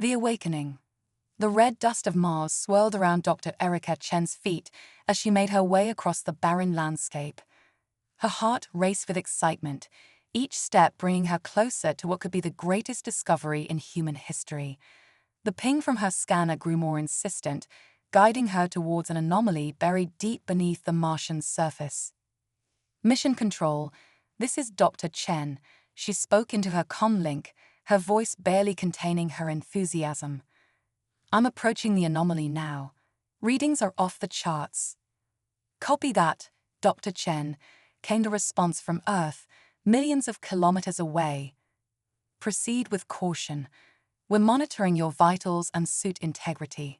The Awakening. The red dust of Mars swirled around Dr. Erica Chen's feet as she made her way across the barren landscape. Her heart raced with excitement, each step bringing her closer to what could be the greatest discovery in human history. The ping from her scanner grew more insistent, guiding her towards an anomaly buried deep beneath the Martian surface. Mission Control, this is Dr. Chen. She spoke into her comlink, her voice barely containing her enthusiasm. I'm approaching the anomaly now. Readings are off the charts. Copy that, Dr. Chen, came the response from Earth, millions of kilometers away. Proceed with caution. We're monitoring your vitals and suit integrity.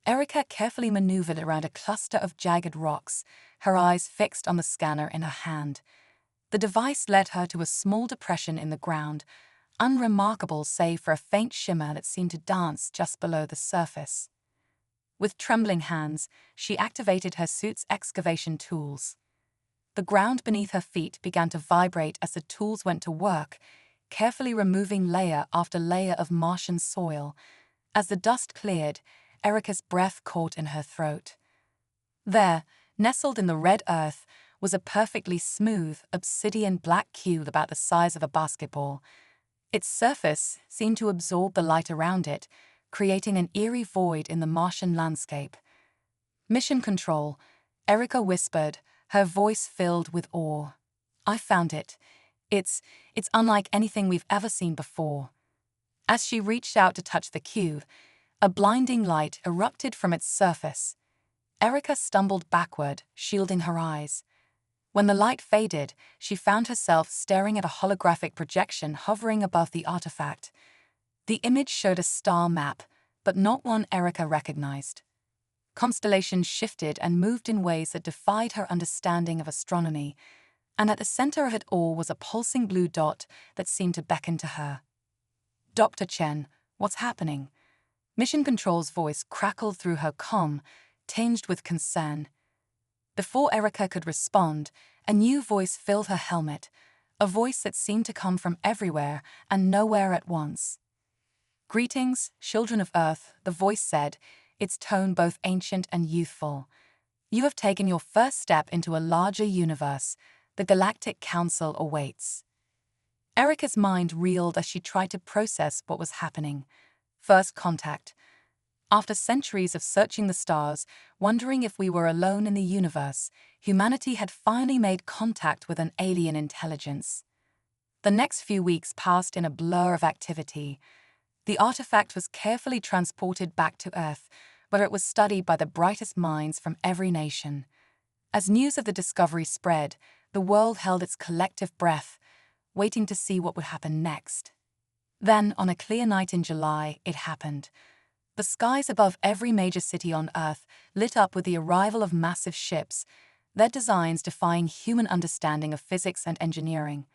Erica carefully maneuvered around a cluster of jagged rocks, her eyes fixed on the scanner in her hand. The device led her to a small depression in the ground, unremarkable save for a faint shimmer that seemed to dance just below the surface. With trembling hands, she activated her suit's excavation tools. The ground beneath her feet began to vibrate as the tools went to work, carefully removing layer after layer of Martian soil. As the dust cleared, Erica's breath caught in her throat. There, nestled in the red earth, was a perfectly smooth, obsidian black cube about the size of a basketball. Its surface seemed to absorb the light around it, creating an eerie void in the Martian landscape. Mission Control, Erica whispered, her voice filled with awe. I found it. It's unlike anything we've ever seen before. As she reached out to touch the cube, a blinding light erupted from its surface. Erica stumbled backward, shielding her eyes. When the light faded, she found herself staring at a holographic projection hovering above the artifact. The image showed a star map, but not one Erica recognized. Constellations shifted and moved in ways that defied her understanding of astronomy, and at the center of it all was a pulsing blue dot that seemed to beckon to her. Dr. Chen, what's happening? Mission Control's voice crackled through her comm, tinged with concern. Before Erica could respond, a new voice filled her helmet, a voice that seemed to come from everywhere and nowhere at once. Greetings, children of Earth, the voice said, its tone both ancient and youthful. You have taken your first step into a larger universe. The Galactic Council awaits. Erica's mind reeled as she tried to process what was happening. First contact. After centuries of searching the stars, wondering if we were alone in the universe, humanity had finally made contact with an alien intelligence. The next few weeks passed in a blur of activity. The artifact was carefully transported back to Earth, where it was studied by the brightest minds from every nation. As news of the discovery spread, the world held its collective breath, waiting to see what would happen next. Then, on a clear night in July, it happened. The skies above every major city on Earth lit up with the arrival of massive ships, their designs defying human understanding of physics and engineering.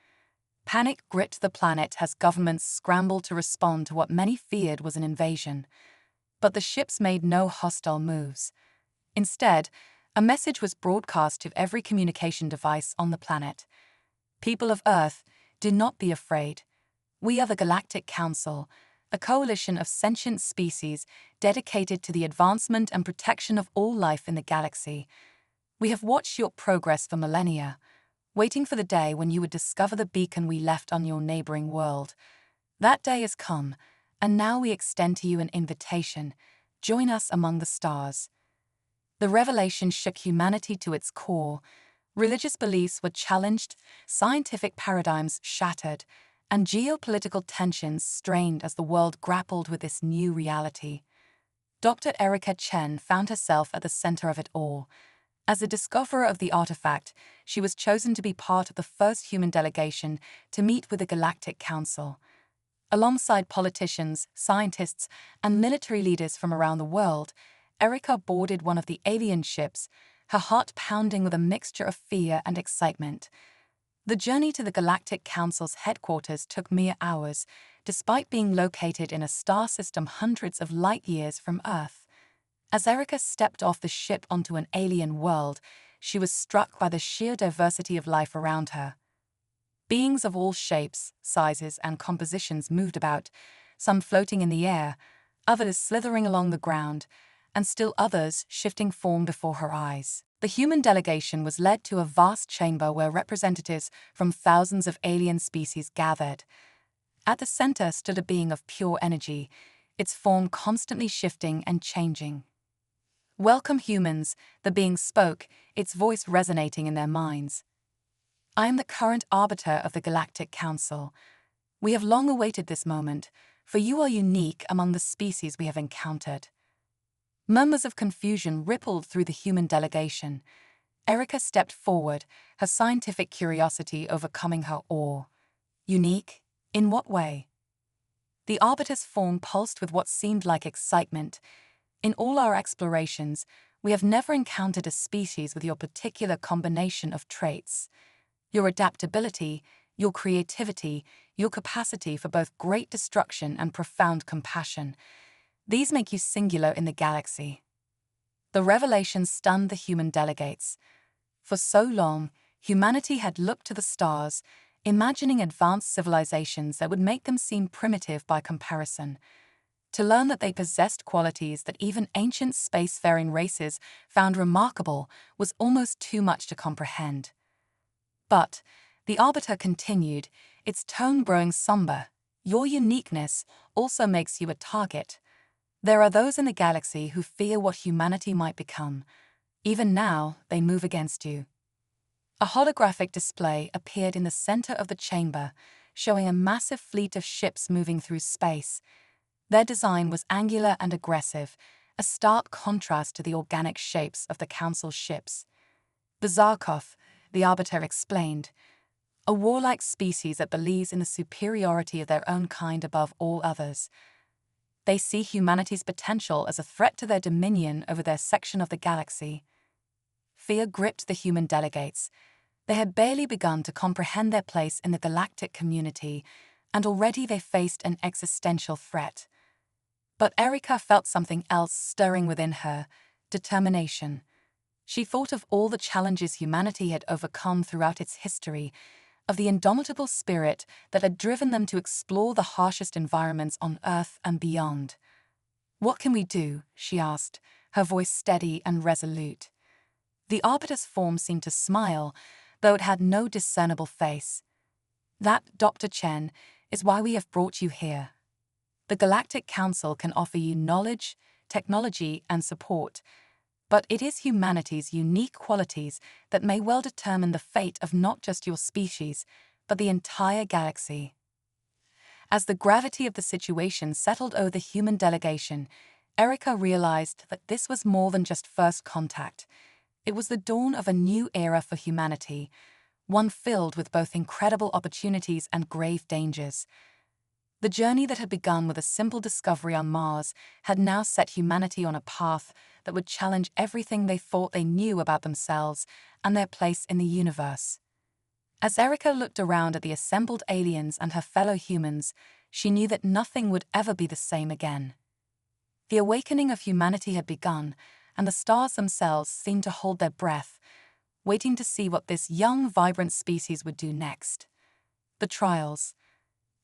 Panic gripped the planet as governments scrambled to respond to what many feared was an invasion. But the ships made no hostile moves. Instead, a message was broadcast to every communication device on the planet. People of Earth, do not be afraid. We are the Galactic Council, a coalition of sentient species dedicated to the advancement and protection of all life in the galaxy. We have watched your progress for millennia, waiting for the day when you would discover the beacon we left on your neighboring world. That day has come, and now we extend to you an invitation. Join us among the stars. The revelation shook humanity to its core. Religious beliefs were challenged, scientific paradigms shattered, and geopolitical tensions strained as the world grappled with this new reality. Dr. Erica Chen found herself at the center of it all. As the discoverer of the artifact, she was chosen to be part of the first human delegation to meet with the Galactic Council. Alongside politicians, scientists, and military leaders from around the world, Erica boarded one of the alien ships, her heart pounding with a mixture of fear and excitement. The journey to the Galactic Council's headquarters took mere hours, despite being located in a star system hundreds of light years from Earth. As Erica stepped off the ship onto an alien world, she was struck by the sheer diversity of life around her. Beings of all shapes, sizes, and compositions moved about, some floating in the air, others slithering along the ground, and still others shifting form before her eyes. The human delegation was led to a vast chamber where representatives from thousands of alien species gathered. At the center stood a being of pure energy, its form constantly shifting and changing. "Welcome, humans," the being spoke, its voice resonating in their minds. "I am the current arbiter of the Galactic Council. We have long awaited this moment, for you are unique among the species we have encountered." Murmurs of confusion rippled through the human delegation. Erica stepped forward, her scientific curiosity overcoming her awe. "Unique? In what way?" The arbiter's form pulsed with what seemed like excitement. "In all our explorations, we have never encountered a species with your particular combination of traits. Your adaptability, your creativity, your capacity for both great destruction and profound compassion. These make you singular in the galaxy." The revelation stunned the human delegates. For so long, humanity had looked to the stars, imagining advanced civilizations that would make them seem primitive by comparison. To learn that they possessed qualities that even ancient spacefaring races found remarkable was almost too much to comprehend. But the arbiter continued, its tone growing somber. "Your uniqueness also makes you a target. There are those in the galaxy who fear what humanity might become. Even now, they move against you." A holographic display appeared in the center of the chamber, showing a massive fleet of ships moving through space. Their design was angular and aggressive, a stark contrast to the organic shapes of the Council's ships. "The Zarkov," the arbiter explained, "a warlike species that believes in the superiority of their own kind above all others. They see humanity's potential as a threat to their dominion over their section of the galaxy." Fear gripped the human delegates. They had barely begun to comprehend their place in the galactic community, and already they faced an existential threat. But Erica felt something else stirring within her: determination. She thought of all the challenges humanity had overcome throughout its history, of the indomitable spirit that had driven them to explore the harshest environments on Earth and beyond. "What can we do?" she asked, her voice steady and resolute. The arbiter's form seemed to smile, though it had no discernible face. "That, Dr. Chen, is why we have brought you here. The Galactic Council can offer you knowledge, technology, and support, but it is humanity's unique qualities that may well determine the fate of not just your species, but the entire galaxy." As the gravity of the situation settled over the human delegation, Erica realized that this was more than just first contact. It was the dawn of a new era for humanity, one filled with both incredible opportunities and grave dangers. The journey that had begun with a simple discovery on Mars had now set humanity on a path that would challenge everything they thought they knew about themselves and their place in the universe. As Erica looked around at the assembled aliens and her fellow humans, she knew that nothing would ever be the same again. The awakening of humanity had begun, and the stars themselves seemed to hold their breath, waiting to see what this young, vibrant species would do next. The trials.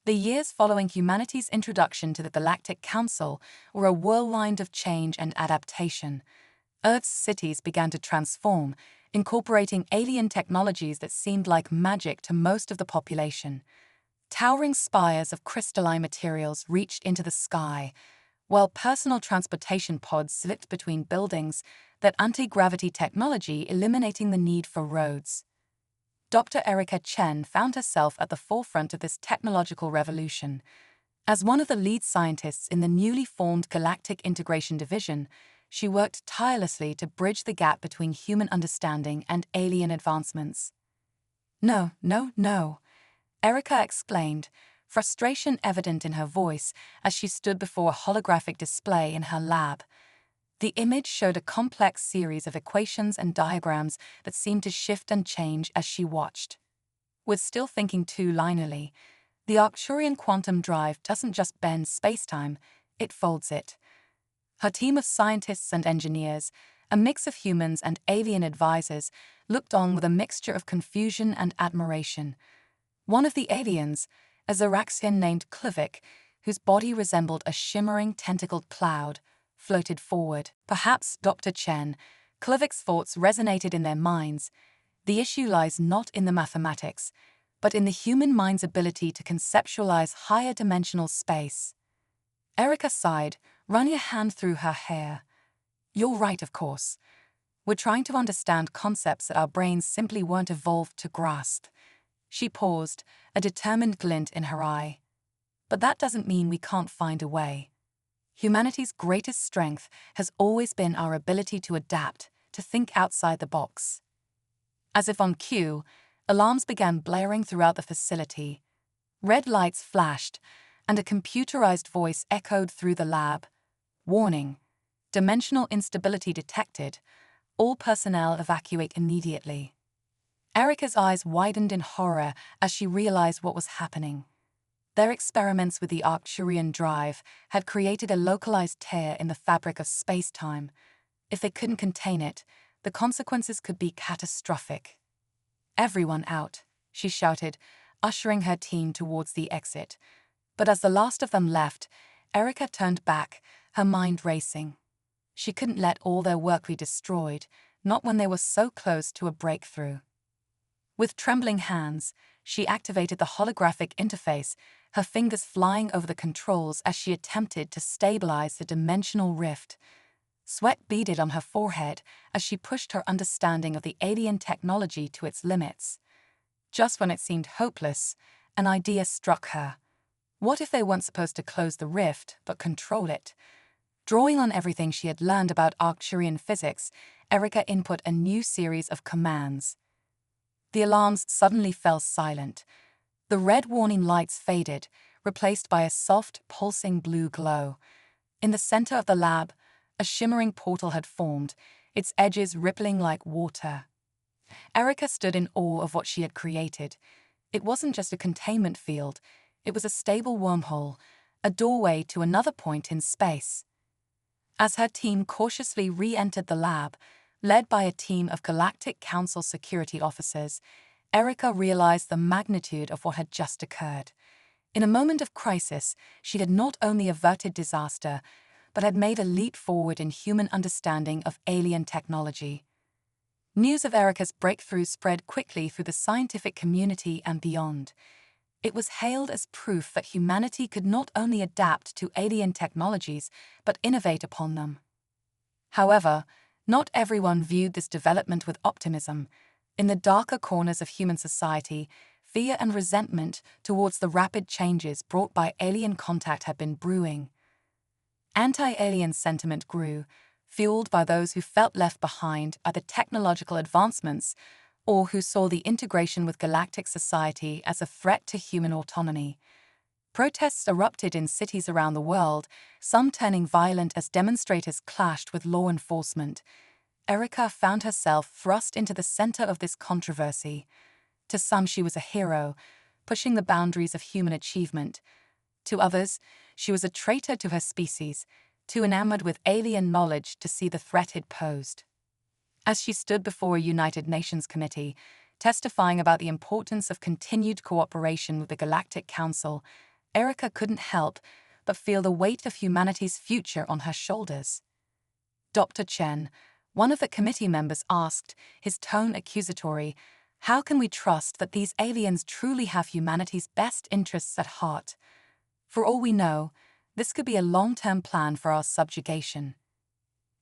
The years following humanity's introduction to the Galactic Council were a whirlwind of change and adaptation. Earth's cities began to transform, incorporating alien technologies that seemed like magic to most of the population. Towering spires of crystalline materials reached into the sky, while personal transportation pods slipped between buildings, that anti-gravity technology eliminating the need for roads. Dr. Erica Chen found herself at the forefront of this technological revolution. As one of the lead scientists in the newly formed Galactic Integration Division, she worked tirelessly to bridge the gap between human understanding and alien advancements. "No, no, no," Erica exclaimed, frustration evident in her voice as she stood before a holographic display in her lab. The image showed a complex series of equations and diagrams that seemed to shift and change as she watched. With still thinking too linearly, the Arcturian quantum drive doesn't just bend spacetime, it folds it. Her team of scientists and engineers, a mix of humans and alien advisors, looked on with a mixture of confusion and admiration. One of the aliens, a Zaraxian named Klivik, whose body resembled a shimmering tentacled cloud, floated forward. Perhaps, Dr. Chen, Klovik's thoughts resonated in their minds. The issue lies not in the mathematics, but in the human mind's ability to conceptualize higher dimensional space. Erica sighed, running a hand through her hair. You're right, of course. We're trying to understand concepts that our brains simply weren't evolved to grasp. She paused, a determined glint in her eye. But that doesn't mean we can't find a way. Humanity's greatest strength has always been our ability to adapt, to think outside the box. As if on cue, alarms began blaring throughout the facility. Red lights flashed, and a computerized voice echoed through the lab. Warning: dimensional instability detected. All personnel evacuate immediately. Erica's eyes widened in horror as she realized what was happening. Their experiments with the Arcturian drive had created a localized tear in the fabric of space-time. If they couldn't contain it, the consequences could be catastrophic. Everyone out, she shouted, ushering her team towards the exit. But as the last of them left, Erica turned back, her mind racing. She couldn't let all their work be destroyed, not when they were so close to a breakthrough. With trembling hands, she activated the holographic interface, her fingers flying over the controls as she attempted to stabilize the dimensional rift. Sweat beaded on her forehead as she pushed her understanding of the alien technology to its limits. Just when it seemed hopeless, an idea struck her. What if they weren't supposed to close the rift, but control it? Drawing on everything she had learned about Arcturian physics, Erica input a new series of commands. The alarms suddenly fell silent. The red warning lights faded, replaced by a soft, pulsing blue glow. In the center of the lab, a shimmering portal had formed, its edges rippling like water. Erica stood in awe of what she had created. It wasn't just a containment field, it was a stable wormhole, a doorway to another point in space. As her team cautiously re-entered the lab, led by a team of Galactic Council security officers, Erica realized the magnitude of what had just occurred. In a moment of crisis, she had not only averted disaster, but had made a leap forward in human understanding of alien technology. News of Erica's breakthrough spread quickly through the scientific community and beyond. It was hailed as proof that humanity could not only adapt to alien technologies, but innovate upon them. However, not everyone viewed this development with optimism. In the darker corners of human society, fear and resentment towards the rapid changes brought by alien contact had been brewing. Anti-alien sentiment grew, fueled by those who felt left behind by the technological advancements or who saw the integration with galactic society as a threat to human autonomy. Protests erupted in cities around the world, some turning violent as demonstrators clashed with law enforcement. Erica found herself thrust into the center of this controversy. To some, she was a hero, pushing the boundaries of human achievement. To others, she was a traitor to her species, too enamored with alien knowledge to see the threat it posed. As she stood before a United Nations committee, testifying about the importance of continued cooperation with the Galactic Council, Erica couldn't help but feel the weight of humanity's future on her shoulders. Dr. Chen, one of the committee members, asked, his tone accusatory, "How can we trust that these aliens truly have humanity's best interests at heart? For all we know, this could be a long-term plan for our subjugation."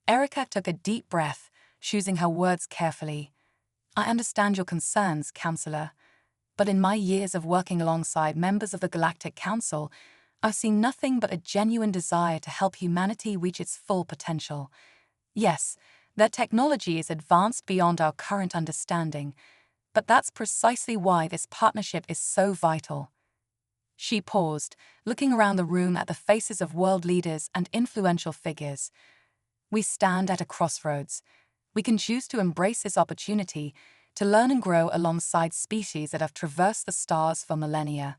Erica took a deep breath, choosing her words carefully. "I understand your concerns, Counselor, but in my years of working alongside members of the Galactic Council, I've seen nothing but a genuine desire to help humanity reach its full potential. Yes, their technology is advanced beyond our current understanding, but that's precisely why this partnership is so vital." She paused, looking around the room at the faces of world leaders and influential figures. "We stand at a crossroads. We can choose to embrace this opportunity to learn and grow alongside species that have traversed the stars for millennia.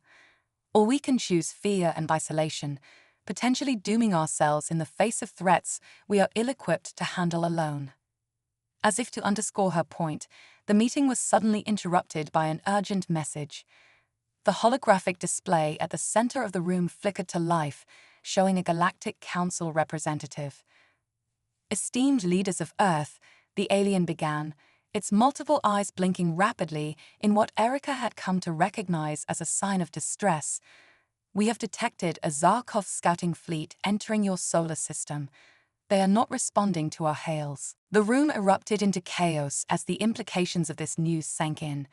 Or we can choose fear and isolation, potentially dooming ourselves in the face of threats we are ill-equipped to handle alone." As if to underscore her point, the meeting was suddenly interrupted by an urgent message. The holographic display at the center of the room flickered to life, showing a Galactic Council representative. "Esteemed leaders of Earth," the alien began, its multiple eyes blinking rapidly in what Erica had come to recognize as a sign of distress. "We have detected a Zarkov scouting fleet entering your solar system. They are not responding to our hails." The room erupted into chaos as the implications of this news sank in.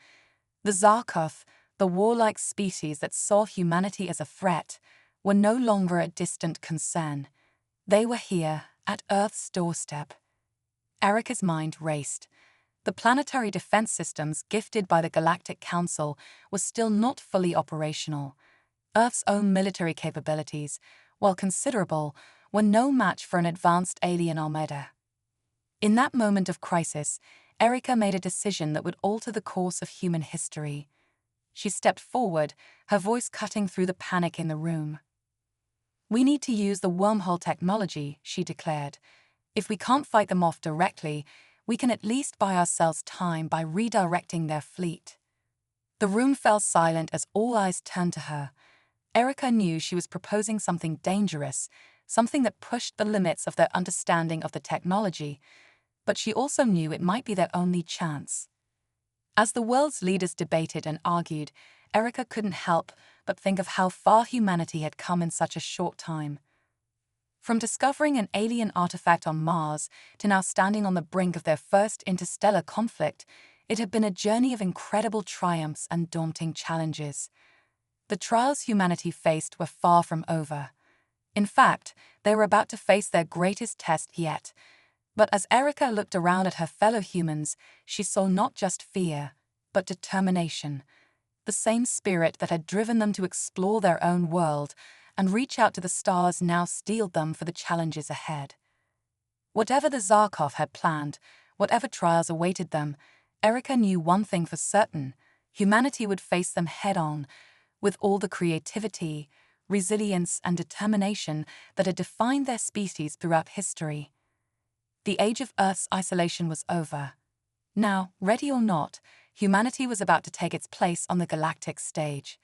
The Zarkov, the warlike species that saw humanity as a threat, were no longer a distant concern. They were here, at Earth's doorstep. Erica's mind raced. The planetary defense systems gifted by the Galactic Council were still not fully operational. Earth's own military capabilities, while considerable, were no match for an advanced alien armada. In that moment of crisis, Erica made a decision that would alter the course of human history. She stepped forward, her voice cutting through the panic in the room. "We need to use the wormhole technology," she declared. "If we can't fight them off directly, we can at least buy ourselves time by redirecting their fleet." The room fell silent as all eyes turned to her. Erica knew she was proposing something dangerous, something that pushed the limits of their understanding of the technology, but she also knew it might be their only chance. As the world's leaders debated and argued, Erica couldn't help but think of how far humanity had come in such a short time. From discovering an alien artifact on Mars to now standing on the brink of their first interstellar conflict, it had been a journey of incredible triumphs and daunting challenges. The trials humanity faced were far from over. In fact, they were about to face their greatest test yet. But as Erica looked around at her fellow humans, she saw not just fear, but determination. The same spirit that had driven them to explore their own world and reach out to the stars now steeled them for the challenges ahead. Whatever the Zarkov had planned, whatever trials awaited them, Erica knew one thing for certain: humanity would face them head-on, with all the creativity, resilience, and determination that had defined their species throughout history. The age of Earth's isolation was over. Now, ready or not, humanity was about to take its place on the galactic stage.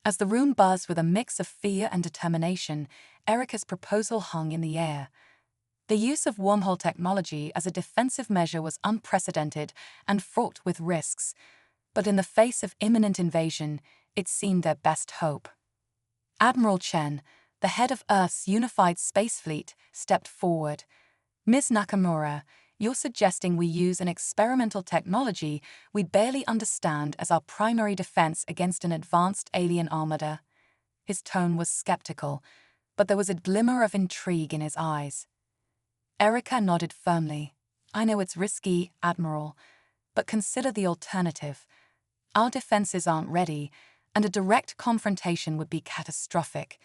As the room buzzed with a mix of fear and determination, Erica's proposal hung in the air. The use of wormhole technology as a defensive measure was unprecedented and fraught with risks, but in the face of imminent invasion, it seemed their best hope. Admiral Chen, the head of Earth's unified space fleet, stepped forward. "Ms. Nakamura, you're suggesting we use an experimental technology we barely understand as our primary defense against an advanced alien armada?" His tone was skeptical, but there was a glimmer of intrigue in his eyes. Erica nodded firmly. "I know it's risky, Admiral, but consider the alternative. Our defenses aren't ready, and a direct confrontation would be catastrophic.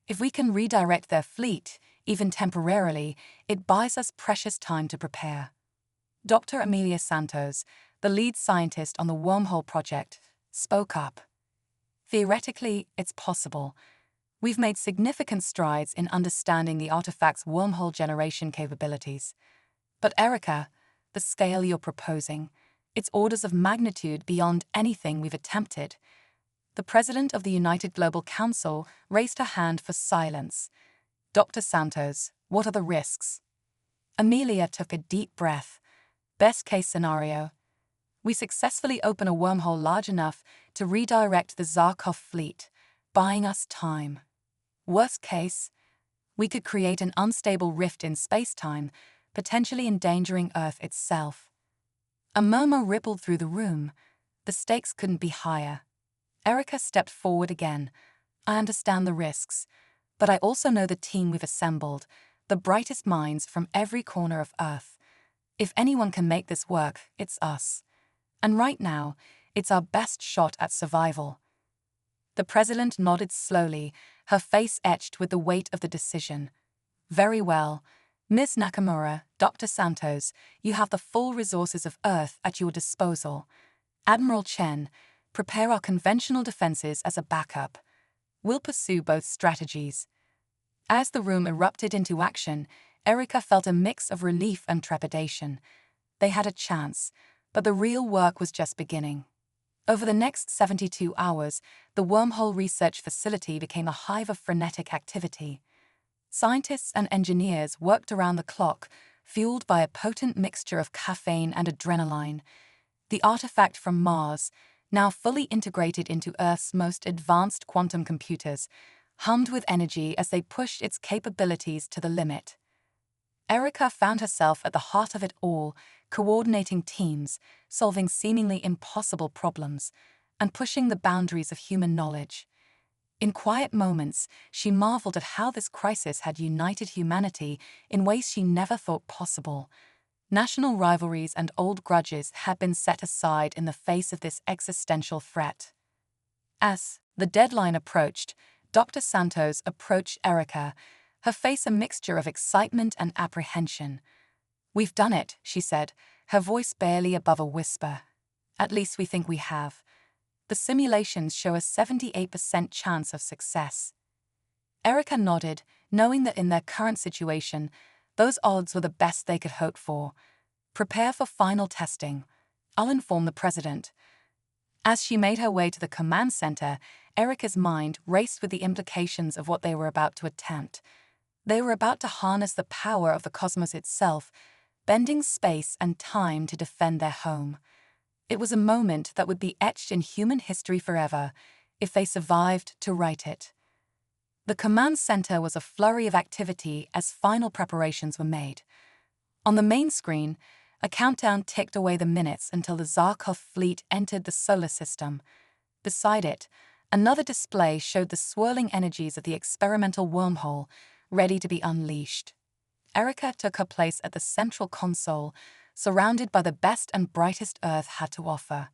If we can redirect their fleet, even temporarily, it buys us precious time to prepare." Dr. Amelia Santos, the lead scientist on the wormhole project, spoke up. "Theoretically, it's possible. We've made significant strides in understanding the artifact's wormhole generation capabilities. But Erica, the scale you're proposing, it's orders of magnitude beyond anything we've attempted." The president of the United Global Council raised her hand for silence. "Dr. Santos, what are the risks?" Amelia took a deep breath. "Best case scenario. We successfully open a wormhole large enough to redirect the Zarkov fleet, buying us time. Worst case, we could create an unstable rift in space-time, potentially endangering Earth itself." A murmur rippled through the room. The stakes couldn't be higher. Erica stepped forward again. "I understand the risks, but I also know the team we've assembled, the brightest minds from every corner of Earth. If anyone can make this work, it's us. And right now, it's our best shot at survival." The president nodded slowly, her face etched with the weight of the decision. "Very well. Ms. Nakamura, Dr. Santos, you have the full resources of Earth at your disposal. Admiral Chen, prepare our conventional defenses as a backup. We'll pursue both strategies." As the room erupted into action, Erica felt a mix of relief and trepidation. They had a chance, but the real work was just beginning. Over the next 72 hours, the wormhole research facility became a hive of frenetic activity. Scientists and engineers worked around the clock, fueled by a potent mixture of caffeine and adrenaline. The artifact from Mars, now fully integrated into Earth's most advanced quantum computers, hummed with energy as they pushed its capabilities to the limit. Erica found herself at the heart of it all, coordinating teams, solving seemingly impossible problems, and pushing the boundaries of human knowledge. In quiet moments, she marveled at how this crisis had united humanity in ways she never thought possible. National rivalries and old grudges had been set aside in the face of this existential threat. As the deadline approached, Dr. Santos approached Erica, her face a mixture of excitement and apprehension. "We've done it," she said, her voice barely above a whisper. "At least we think we have. The simulations show a 78% chance of success." Erica nodded, knowing that in their current situation, those odds were the best they could hope for. "Prepare for final testing. I'll inform the president." As she made her way to the command center, Erica's mind raced with the implications of what they were about to attempt. They were about to harness the power of the cosmos itself, bending space and time to defend their home. It was a moment that would be etched in human history forever, if they survived to write it. The command center was a flurry of activity as final preparations were made. On the main screen, a countdown ticked away the minutes until the Zarkov fleet entered the solar system. Beside it, another display showed the swirling energies of the experimental wormhole, ready to be unleashed. Erica took her place at the central console, surrounded by the best and brightest Earth had to offer.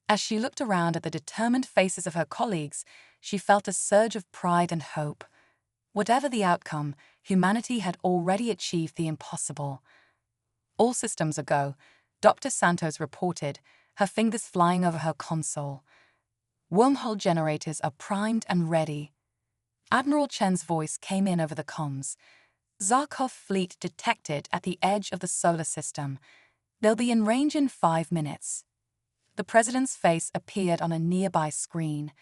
As she looked around at the determined faces of her colleagues, she felt a surge of pride and hope. Whatever the outcome, humanity had already achieved the impossible. "All systems a go," Dr. Santos reported, her fingers flying over her console. "Wormhole generators are primed and ready." Admiral Chen's voice came in over the comms. "Zarkov fleet detected at the edge of the solar system. They'll be in range in 5 minutes. The president's face appeared on a nearby screen.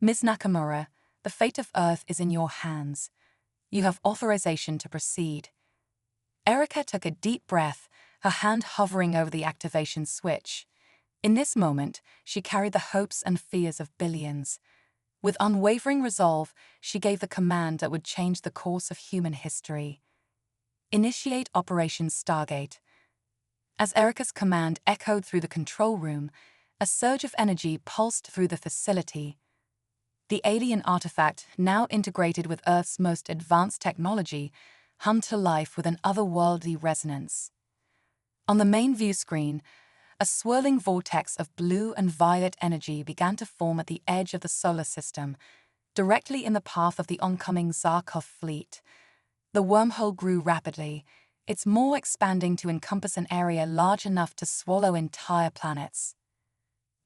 "Ms. Nakamura, the fate of Earth is in your hands. You have authorization to proceed." Erica took a deep breath, her hand hovering over the activation switch. In this moment, she carried the hopes and fears of billions. With unwavering resolve, she gave the command that would change the course of human history. "Initiate Operation Stargate." As Erica's command echoed through the control room, a surge of energy pulsed through the facility. The alien artifact, now integrated with Earth's most advanced technology, hummed to life with an otherworldly resonance. On the main view screen, a swirling vortex of blue and violet energy began to form at the edge of the solar system, directly in the path of the oncoming Zarkov fleet. The wormhole grew rapidly, its maw expanding to encompass an area large enough to swallow entire planets.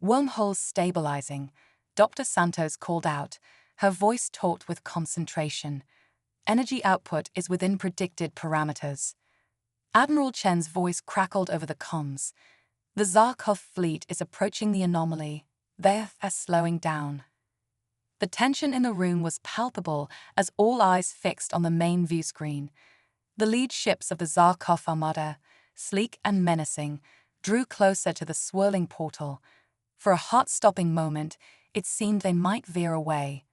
"Wormholes stabilizing," Dr. Santos called out, her voice taut with concentration. "Energy output is within predicted parameters." Admiral Chen's voice crackled over the comms. "The Zarkov fleet is approaching the anomaly. They're slowing down." The tension in the room was palpable as all eyes fixed on the main view screen. The lead ships of the Zarkov Armada, sleek and menacing, drew closer to the swirling portal. For a heart-stopping moment, it seemed they might veer away.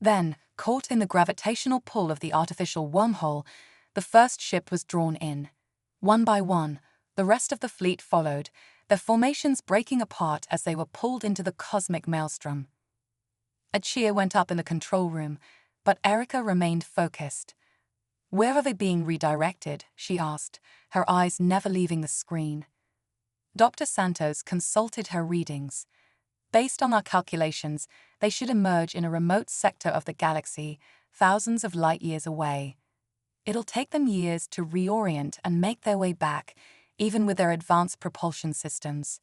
Then, caught in the gravitational pull of the artificial wormhole, the first ship was drawn in. One by one, the rest of the fleet followed, their formations breaking apart as they were pulled into the cosmic maelstrom. A cheer went up in the control room, but Erica remained focused. "Where are they being redirected?" she asked, her eyes never leaving the screen. Dr. Santos consulted her readings. "Based on our calculations, they should emerge in a remote sector of the galaxy, thousands of light-years away. It'll take them years to reorient and make their way back, even with their advanced propulsion systems."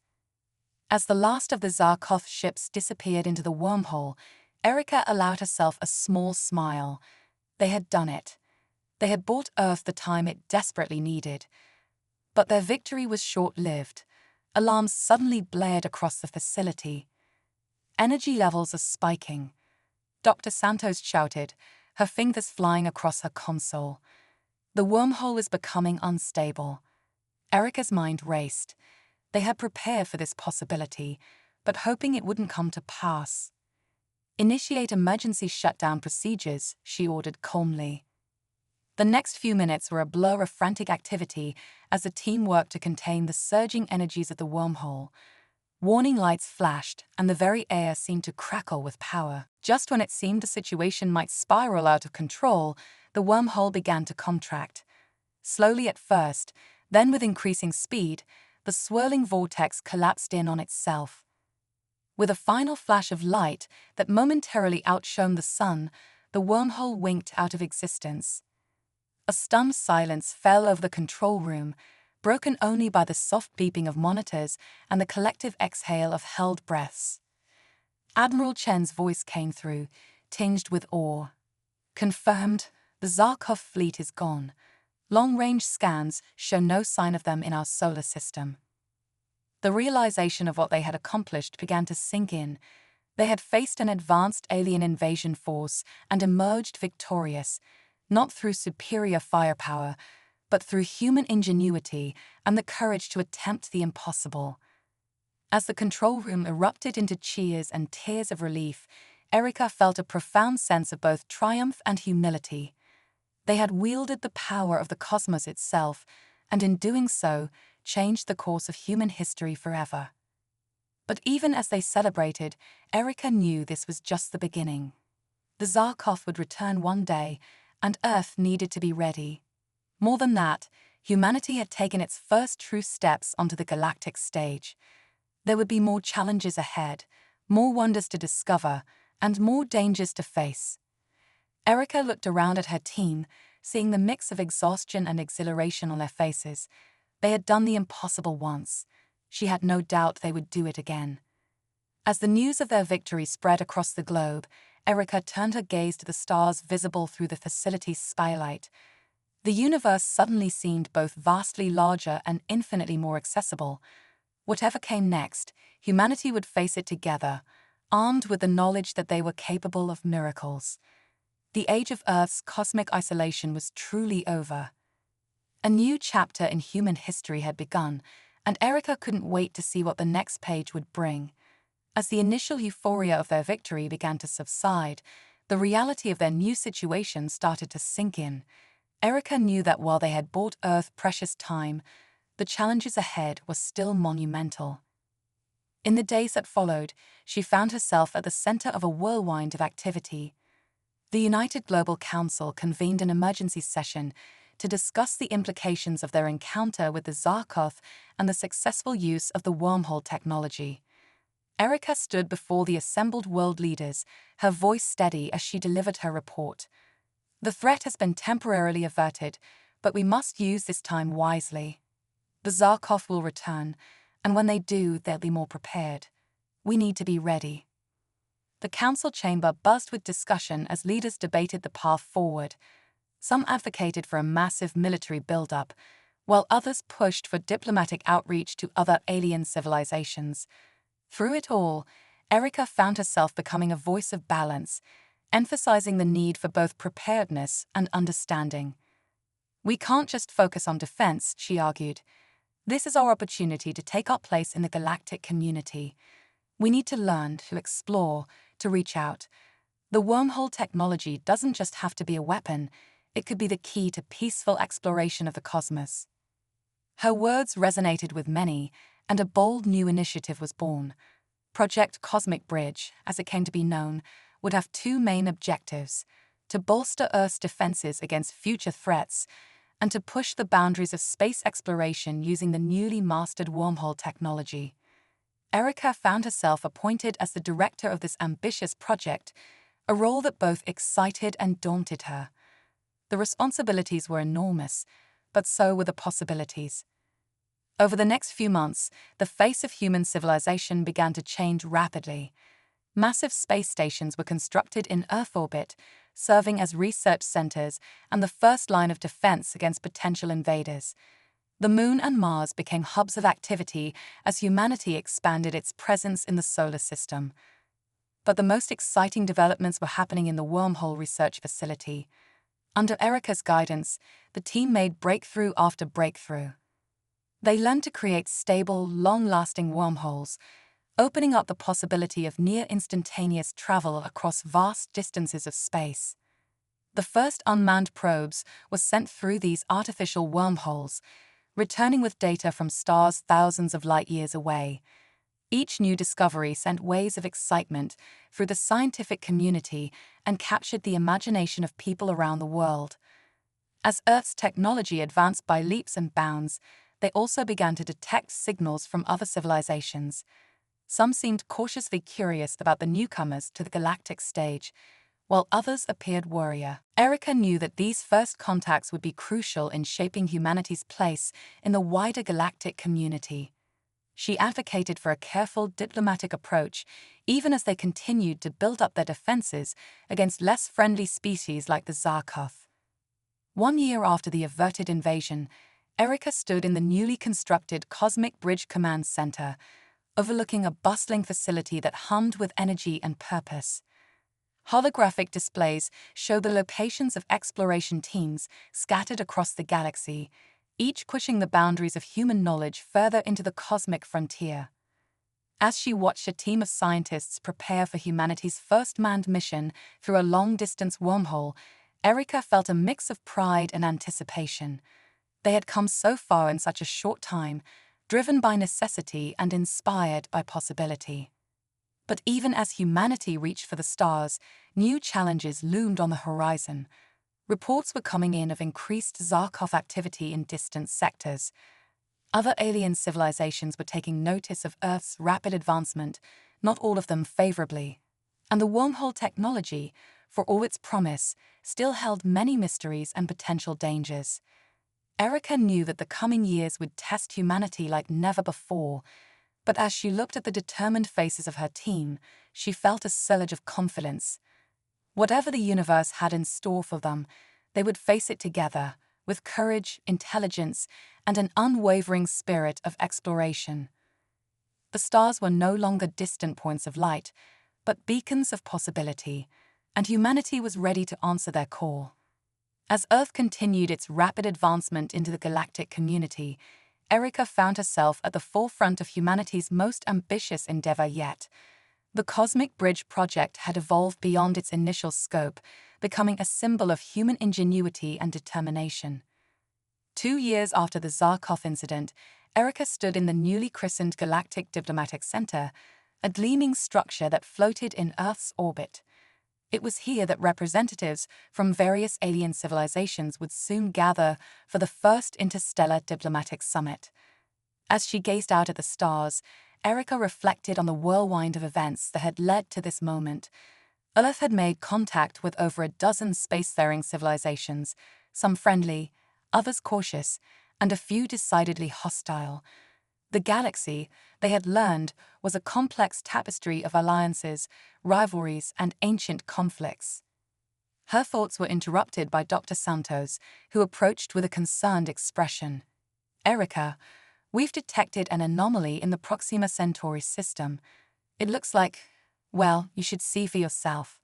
As the last of the Zarkov ships disappeared into the wormhole, Erica allowed herself a small smile. They had done it. They had bought Earth the time it desperately needed. But their victory was short-lived. Alarms suddenly blared across the facility. Energy levels are spiking, Dr. Santos shouted, her fingers flying across her console. The wormhole is becoming unstable. Erica's mind raced. They had prepared for this possibility, but hoping it wouldn't come to pass. Initiate emergency shutdown procedures, she ordered calmly. The next few minutes were a blur of frantic activity as the team worked to contain the surging energies of the wormhole. Warning lights flashed, and the very air seemed to crackle with power. Just when it seemed the situation might spiral out of control, the wormhole began to contract. Slowly at first, then with increasing speed, the swirling vortex collapsed in on itself. With a final flash of light that momentarily outshone the sun, the wormhole winked out of existence. A stunned silence fell over the control room, broken only by the soft beeping of monitors and the collective exhale of held breaths. Admiral Chen's voice came through, tinged with awe. Confirmed, the Zarkov fleet is gone. Long-range scans show no sign of them in our solar system. The realization of what they had accomplished began to sink in. They had faced an advanced alien invasion force and emerged victorious, not through superior firepower, but through human ingenuity and the courage to attempt the impossible. As the control room erupted into cheers and tears of relief, Erica felt a profound sense of both triumph and humility. They had wielded the power of the cosmos itself, and in doing so, changed the course of human history forever. But even as they celebrated, Erica knew this was just the beginning. The Zarkov would return one day, and Earth needed to be ready. More than that, humanity had taken its first true steps onto the galactic stage. There would be more challenges ahead, more wonders to discover, and more dangers to face. Erica looked around at her team, seeing the mix of exhaustion and exhilaration on their faces. They had done the impossible once. She had no doubt they would do it again. As the news of their victory spread across the globe, Erica turned her gaze to the stars visible through the facility's skylight. The universe suddenly seemed both vastly larger and infinitely more accessible. Whatever came next, humanity would face it together, armed with the knowledge that they were capable of miracles. The age of Earth's cosmic isolation was truly over. A new chapter in human history had begun, and Erica couldn't wait to see what the next page would bring. As the initial euphoria of their victory began to subside, the reality of their new situation started to sink in. Erica knew that while they had bought Earth precious time, the challenges ahead were still monumental. In the days that followed, she found herself at the center of a whirlwind of activity. The United Global Council convened an emergency session to discuss the implications of their encounter with the Zarkov and the successful use of the wormhole technology. Erica stood before the assembled world leaders, her voice steady as she delivered her report. The threat has been temporarily averted, but we must use this time wisely. The Zarkov will return, and when they do, they'll be more prepared. We need to be ready. The council chamber buzzed with discussion as leaders debated the path forward. Some advocated for a massive military buildup, while others pushed for diplomatic outreach to other alien civilizations. Through it all, Erica found herself becoming a voice of balance, emphasizing the need for both preparedness and understanding. We can't just focus on defense, she argued. This is our opportunity to take our place in the galactic community. We need to learn, to explore, to reach out. The wormhole technology doesn't just have to be a weapon, it could be the key to peaceful exploration of the cosmos. Her words resonated with many, and a bold new initiative was born. Project Cosmic Bridge, as it came to be known, would have two main objectives: to bolster Earth's defenses against future threats, and to push the boundaries of space exploration using the newly mastered wormhole technology. Erica found herself appointed as the director of this ambitious project, a role that both excited and daunted her. The responsibilities were enormous, but so were the possibilities. Over the next few months, the face of human civilization began to change rapidly. Massive space stations were constructed in Earth orbit, serving as research centers and the first line of defense against potential invaders. The Moon and Mars became hubs of activity as humanity expanded its presence in the solar system. But the most exciting developments were happening in the wormhole research facility. Under Erica's guidance, the team made breakthrough after breakthrough. They learned to create stable, long-lasting wormholes, opening up the possibility of near-instantaneous travel across vast distances of space. The first unmanned probes were sent through these artificial wormholes, returning with data from stars thousands of light-years away. Each new discovery sent waves of excitement through the scientific community and captured the imagination of people around the world. As Earth's technology advanced by leaps and bounds, they also began to detect signals from other civilizations. Some seemed cautiously curious about the newcomers to the galactic stage, while others appeared warier. Erica knew that these first contacts would be crucial in shaping humanity's place in the wider galactic community. She advocated for a careful diplomatic approach, even as they continued to build up their defenses against less friendly species like the Zarkov. 1 year after the averted invasion, Erica stood in the newly constructed Cosmic Bridge Command Center, overlooking a bustling facility that hummed with energy and purpose. Holographic displays show the locations of exploration teams scattered across the galaxy, each pushing the boundaries of human knowledge further into the cosmic frontier. As she watched a team of scientists prepare for humanity's first manned mission through a long-distance wormhole, Erica felt a mix of pride and anticipation. They had come so far in such a short time, driven by necessity and inspired by possibility. But even as humanity reached for the stars, new challenges loomed on the horizon. Reports were coming in of increased Zarkov activity in distant sectors. Other alien civilizations were taking notice of Earth's rapid advancement, not all of them favorably. And the wormhole technology, for all its promise, still held many mysteries and potential dangers. Erica knew that the coming years would test humanity like never before, but as she looked at the determined faces of her team, she felt a surge of confidence. Whatever the universe had in store for them, they would face it together, with courage, intelligence, and an unwavering spirit of exploration. The stars were no longer distant points of light, but beacons of possibility, and humanity was ready to answer their call. As Earth continued its rapid advancement into the galactic community, Erica found herself at the forefront of humanity's most ambitious endeavor yet. The Cosmic Bridge project had evolved beyond its initial scope, becoming a symbol of human ingenuity and determination. 2 years after the Zarkov incident, Erica stood in the newly christened Galactic Diplomatic Center, a gleaming structure that floated in Earth's orbit. It was here that representatives from various alien civilizations would soon gather for the first interstellar diplomatic summit. As she gazed out at the stars, Erica reflected on the whirlwind of events that had led to this moment. Earth had made contact with over a dozen spacefaring civilizations, some friendly, others cautious, and a few decidedly hostile. The galaxy, they had learned, was a complex tapestry of alliances, rivalries, and ancient conflicts. Her thoughts were interrupted by Dr. Santos, who approached with a concerned expression. "Erica, we've detected an anomaly in the Proxima Centauri system. It looks like, well, you should see for yourself."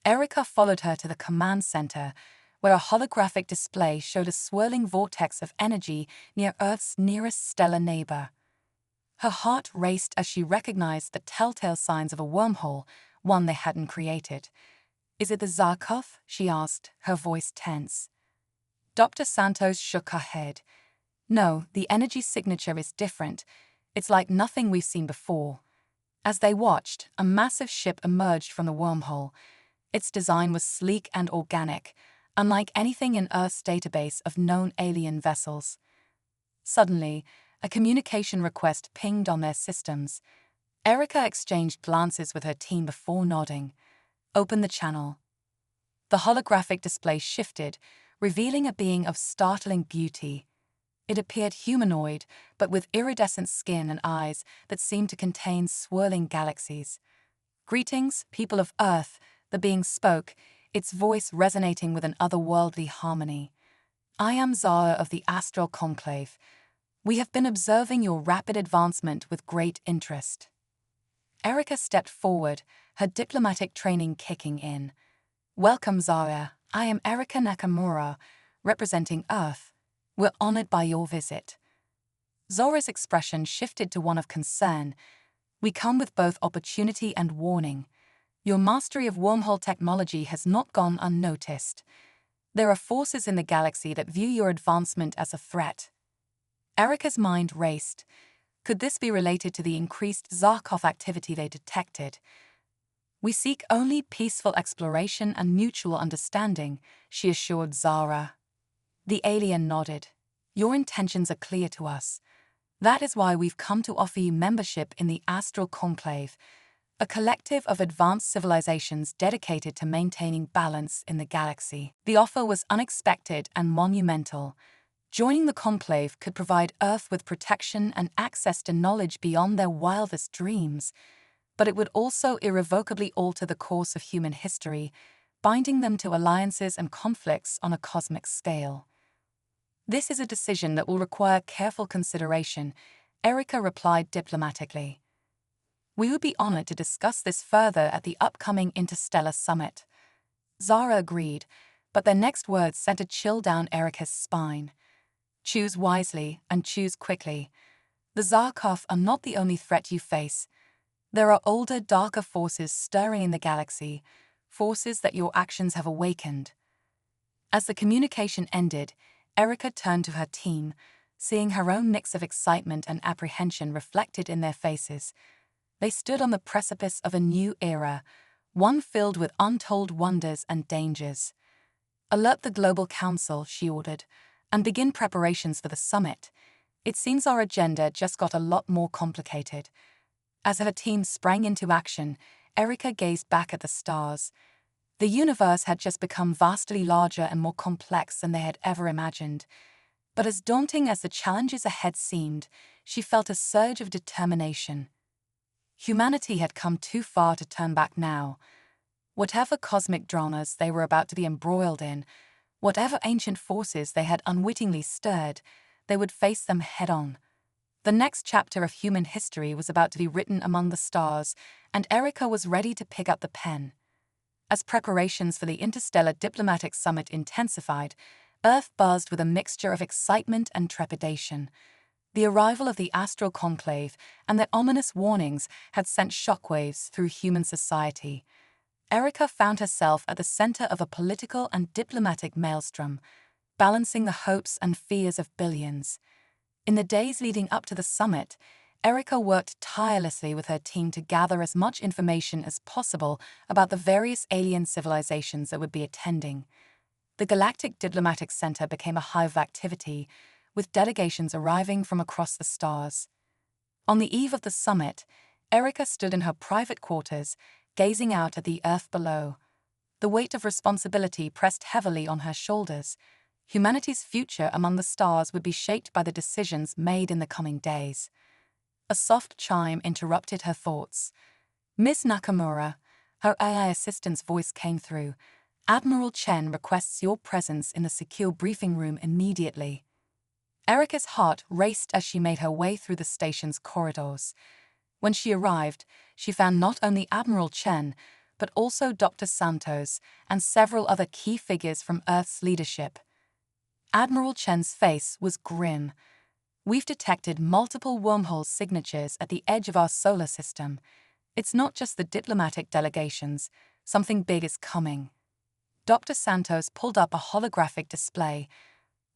Erica followed her to the command center, where a holographic display showed a swirling vortex of energy near Earth's nearest stellar neighbor. Her heart raced as she recognized the telltale signs of a wormhole, one they hadn't created. "Is it the Zarkov?" she asked, her voice tense. Dr. Santos shook her head. "No, the energy signature is different. It's like nothing we've seen before." As they watched, a massive ship emerged from the wormhole. Its design was sleek and organic, unlike anything in Earth's database of known alien vessels. Suddenly, a communication request pinged on their systems. Erica exchanged glances with her team before nodding. "Open the channel." The holographic display shifted, revealing a being of startling beauty. It appeared humanoid, but with iridescent skin and eyes that seemed to contain swirling galaxies. "Greetings, people of Earth," the being spoke, its voice resonating with an otherworldly harmony. "I am Zara of the Astral Conclave. We have been observing your rapid advancement with great interest." Erika stepped forward, her diplomatic training kicking in. "Welcome, Zara. I am Erika Nakamura, representing Earth. We're honored by your visit." Zora's expression shifted to one of concern. "We come with both opportunity and warning. Your mastery of wormhole technology has not gone unnoticed. There are forces in the galaxy that view your advancement as a threat." Erika's mind raced. Could this be related to the increased Zarkov activity they detected? "We seek only peaceful exploration and mutual understanding," she assured Zara. The alien nodded. "Your intentions are clear to us. That is why we've come to offer you membership in the Astral Conclave, a collective of advanced civilizations dedicated to maintaining balance in the galaxy." The offer was unexpected and monumental. Joining the conclave could provide Earth with protection and access to knowledge beyond their wildest dreams, but it would also irrevocably alter the course of human history, binding them to alliances and conflicts on a cosmic scale. "This is a decision that will require careful consideration," Erika replied diplomatically. "We would be honored to discuss this further at the upcoming Interstellar Summit." Zara agreed, but their next words sent a chill down Erika's spine. "Choose wisely and choose quickly. The Zarkov are not the only threat you face. There are older, darker forces stirring in the galaxy, forces that your actions have awakened." As the communication ended, Erika turned to her team, seeing her own mix of excitement and apprehension reflected in their faces. They stood on the precipice of a new era, one filled with untold wonders and dangers. "Alert the Global Council," she ordered, "and begin preparations for the summit. It seems our agenda just got a lot more complicated." As her team sprang into action, Erika gazed back at the stars. The universe had just become vastly larger and more complex than they had ever imagined. But as daunting as the challenges ahead seemed, she felt a surge of determination. Humanity had come too far to turn back now. Whatever cosmic dramas they were about to be embroiled in, whatever ancient forces they had unwittingly stirred, they would face them head-on. The next chapter of human history was about to be written among the stars, and Erika was ready to pick up the pen. As preparations for the Interstellar Diplomatic Summit intensified, Earth buzzed with a mixture of excitement and trepidation. The arrival of the Astral Conclave and their ominous warnings had sent shockwaves through human society. Erika found herself at the center of a political and diplomatic maelstrom, balancing the hopes and fears of billions. In the days leading up to the summit, Erika worked tirelessly with her team to gather as much information as possible about the various alien civilizations that would be attending. The Galactic Diplomatic Center became a hive of activity, with delegations arriving from across the stars. On the eve of the summit, Erika stood in her private quarters, gazing out at the Earth below. The weight of responsibility pressed heavily on her shoulders. Humanity's future among the stars would be shaped by the decisions made in the coming days. A soft chime interrupted her thoughts. "Miss Nakamura," her AI assistant's voice came through. "Admiral Chen requests your presence in the secure briefing room immediately." Erika's heart raced as she made her way through the station's corridors. When she arrived, she found not only Admiral Chen, but also Dr. Santos and several other key figures from Earth's leadership. Admiral Chen's face was grim. "We've detected multiple wormhole signatures at the edge of our solar system. It's not just the diplomatic delegations. Something big is coming." Dr. Santos pulled up a holographic display.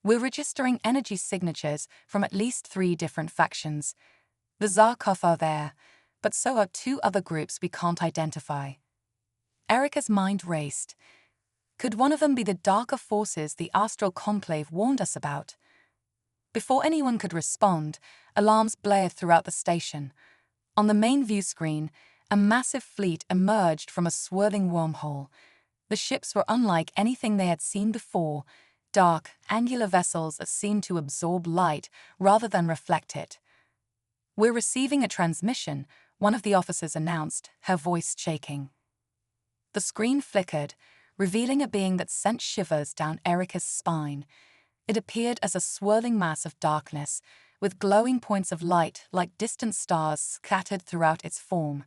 "We're registering energy signatures from at least 3 different factions. The Zarkov are there, but so are 2 other groups we can't identify." Erika's mind raced. Could one of them be the darker forces the Astral Conclave warned us about? Before anyone could respond, alarms blared throughout the station. On the main view screen, a massive fleet emerged from a swirling wormhole. The ships were unlike anything they had seen before, dark, angular vessels that seemed to absorb light rather than reflect it. "We're receiving a transmission," one of the officers announced, her voice shaking. The screen flickered, revealing a being that sent shivers down Erika's spine. It appeared as a swirling mass of darkness, with glowing points of light like distant stars scattered throughout its form.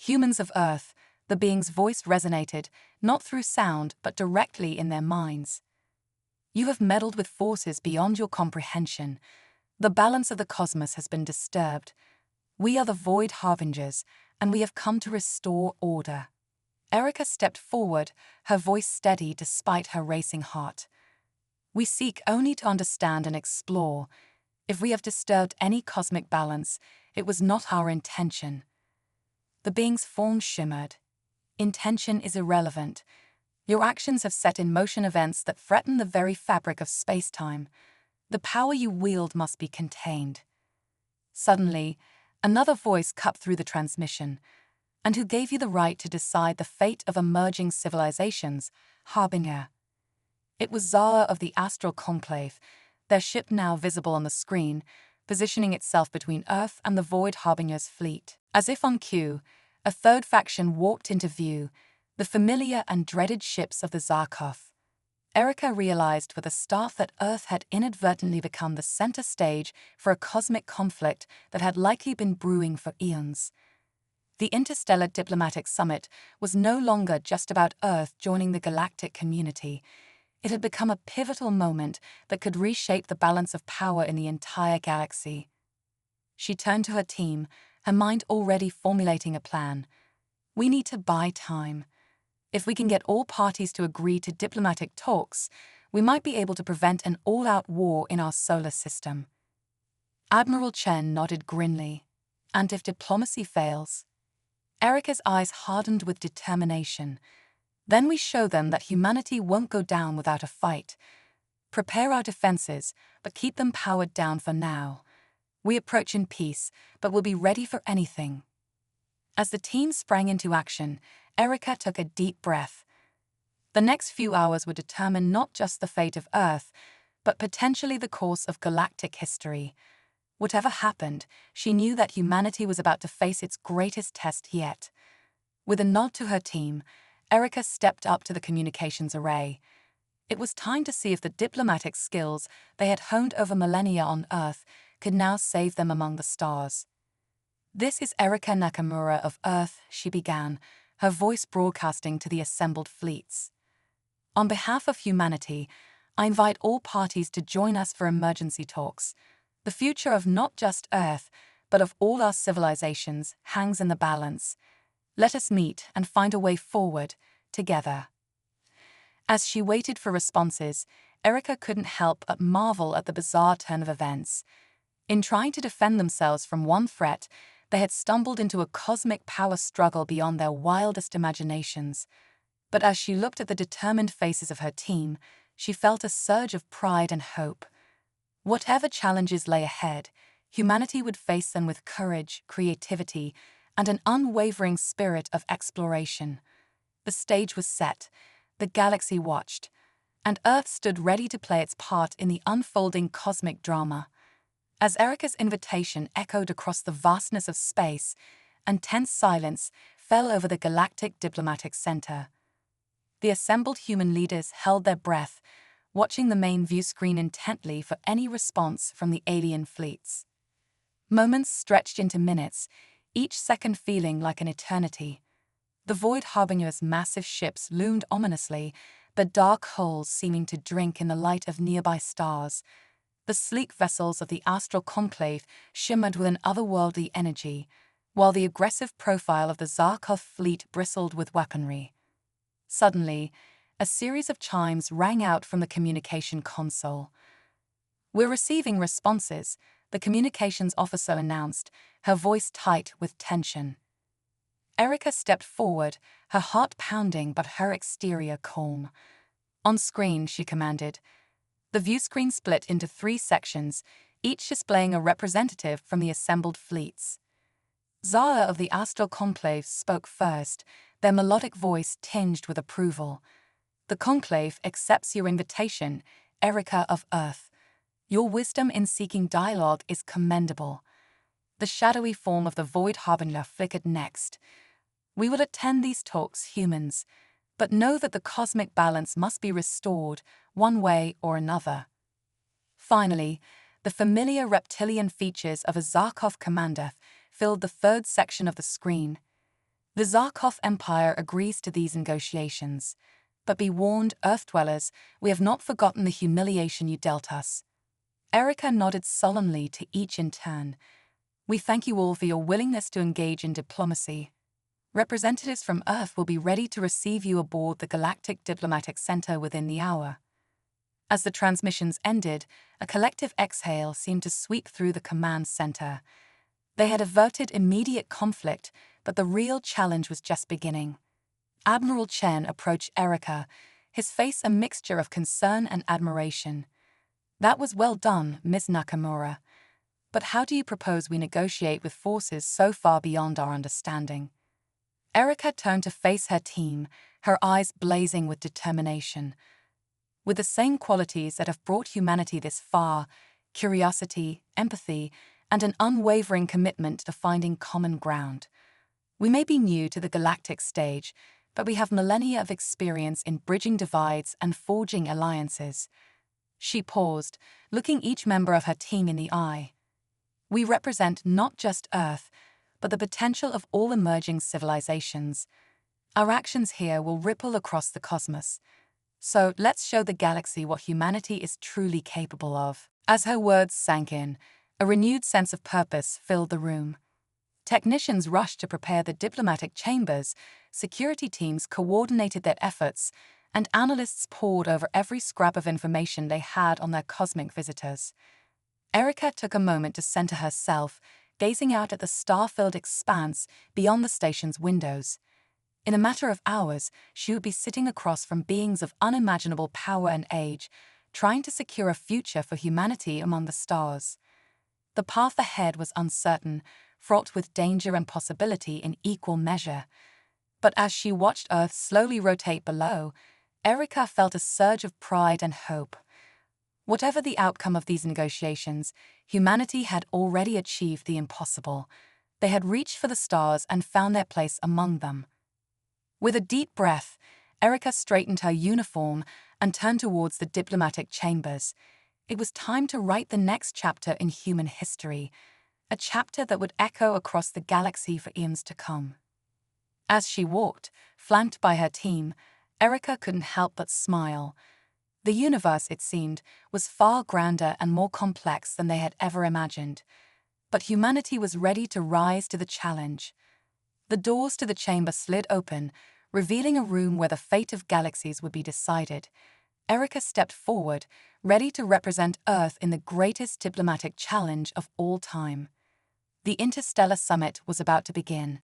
Humans of Earth, the being's voice resonated, not through sound but directly in their minds. You have meddled with forces beyond your comprehension. The balance of the cosmos has been disturbed. We are the Void Harbingers, and we have come to restore order. Erica stepped forward, her voice steady despite her racing heart. We seek only to understand and explore. If we have disturbed any cosmic balance, it was not our intention. The being's form shimmered. Intention is irrelevant. Your actions have set in motion events that threaten the very fabric of space-time. The power you wield must be contained. Suddenly, another voice cut through the transmission. And who gave you the right to decide the fate of emerging civilizations, Harbinger? It was Zara of the Astral Conclave, their ship now visible on the screen, positioning itself between Earth and the Void Harbinger's fleet. As if on cue, a third faction walked into view, the familiar and dreaded ships of the Zarkov. Erica realized with a start that Earth had inadvertently become the center stage for a cosmic conflict that had likely been brewing for eons. The Interstellar Diplomatic Summit was no longer just about Earth joining the galactic community. It had become a pivotal moment that could reshape the balance of power in the entire galaxy. She turned to her team, her mind already formulating a plan. We need to buy time. If we can get all parties to agree to diplomatic talks, we might be able to prevent an all-out war in our solar system. Admiral Chen nodded grimly. And if diplomacy fails? Erica's eyes hardened with determination. Then we show them that humanity won't go down without a fight. Prepare our defenses, but keep them powered down for now. We approach in peace, but will be ready for anything. As the team sprang into action, Erica took a deep breath. The next few hours would determine not just the fate of Earth, but potentially the course of galactic history. Whatever happened, she knew that humanity was about to face its greatest test yet. With a nod to her team, Erica stepped up to the communications array. It was time to see if the diplomatic skills they had honed over millennia on Earth could now save them among the stars. "This is Erica Nakamura of Earth," she began, her voice broadcasting to the assembled fleets. "On behalf of humanity, I invite all parties to join us for emergency talks. The future of not just Earth, but of all our civilizations, hangs in the balance. Let us meet and find a way forward, together." As she waited for responses, Erica couldn't help but marvel at the bizarre turn of events. In trying to defend themselves from one threat, they had stumbled into a cosmic power struggle beyond their wildest imaginations. But as she looked at the determined faces of her team, she felt a surge of pride and hope. Whatever challenges lay ahead, humanity would face them with courage, creativity, and an unwavering spirit of exploration. The stage was set, the galaxy watched, and Earth stood ready to play its part in the unfolding cosmic drama. As Erica's invitation echoed across the vastness of space, and tense silence fell over the Galactic Diplomatic Center. The assembled human leaders held their breath, watching the main view screen intently for any response from the alien fleets. Moments stretched into minutes, each second feeling like an eternity. The Void Harbinger's massive ships loomed ominously, the dark hulls seeming to drink in the light of nearby stars. The sleek vessels of the Astral Conclave shimmered with an otherworldly energy, while the aggressive profile of the Zarkov fleet bristled with weaponry. Suddenly, a series of chimes rang out from the communication console. "We're receiving responses," the communications officer announced, her voice tight with tension. Erica stepped forward, her heart pounding but her exterior calm. "On screen," she commanded. The view screen split into 3 sections, each displaying a representative from the assembled fleets. Zara of the Astral Conclave spoke first, their melodic voice tinged with approval. "The Conclave accepts your invitation, Erica of Earth. Your wisdom in seeking dialogue is commendable." The shadowy form of the Void Harbinger flickered next. "We will attend these talks, humans, but know that the cosmic balance must be restored, one way or another." Finally, the familiar reptilian features of a Zarkov commander filled the 3rd section of the screen. The Zarkov Empire agrees to these negotiations. But be warned, Earth-dwellers, we have not forgotten the humiliation you dealt us. Erica nodded solemnly to each in turn. We thank you all for your willingness to engage in diplomacy. Representatives from Earth will be ready to receive you aboard the Galactic Diplomatic Center within the hour. As the transmissions ended, a collective exhale seemed to sweep through the command center. They had averted immediate conflict, but the real challenge was just beginning. Admiral Chen approached Erica, his face a mixture of concern and admiration. That was well done, Ms. Nakamura. But how do you propose we negotiate with forces so far beyond our understanding? Erica turned to face her team, her eyes blazing with determination. With the same qualities that have brought humanity this far, curiosity, empathy, and an unwavering commitment to finding common ground. We may be new to the galactic stage, but we have millennia of experience in bridging divides and forging alliances. She paused, looking each member of her team in the eye. We represent not just Earth, but the potential of all emerging civilizations. Our actions here will ripple across the cosmos. So let's show the galaxy what humanity is truly capable of. As her words sank in, a renewed sense of purpose filled the room. Technicians rushed to prepare the diplomatic chambers, security teams coordinated their efforts, and analysts pored over every scrap of information they had on their cosmic visitors. Erica took a moment to center herself, gazing out at the star-filled expanse beyond the station's windows. In a matter of hours, she would be sitting across from beings of unimaginable power and age, trying to secure a future for humanity among the stars. The path ahead was uncertain, fraught with danger and possibility in equal measure. But as she watched Earth slowly rotate below, Erica felt a surge of pride and hope. Whatever the outcome of these negotiations, humanity had already achieved the impossible. They had reached for the stars and found their place among them. With a deep breath, Erica straightened her uniform and turned towards the diplomatic chambers. It was time to write the next chapter in human history, a chapter that would echo across the galaxy for eons to come. As she walked, flanked by her team, Erica couldn't help but smile. The universe, it seemed, was far grander and more complex than they had ever imagined. But humanity was ready to rise to the challenge. The doors to the chamber slid open, revealing a room where the fate of galaxies would be decided. Erica stepped forward, ready to represent Earth in the greatest diplomatic challenge of all time. The Interstellar Summit was about to begin.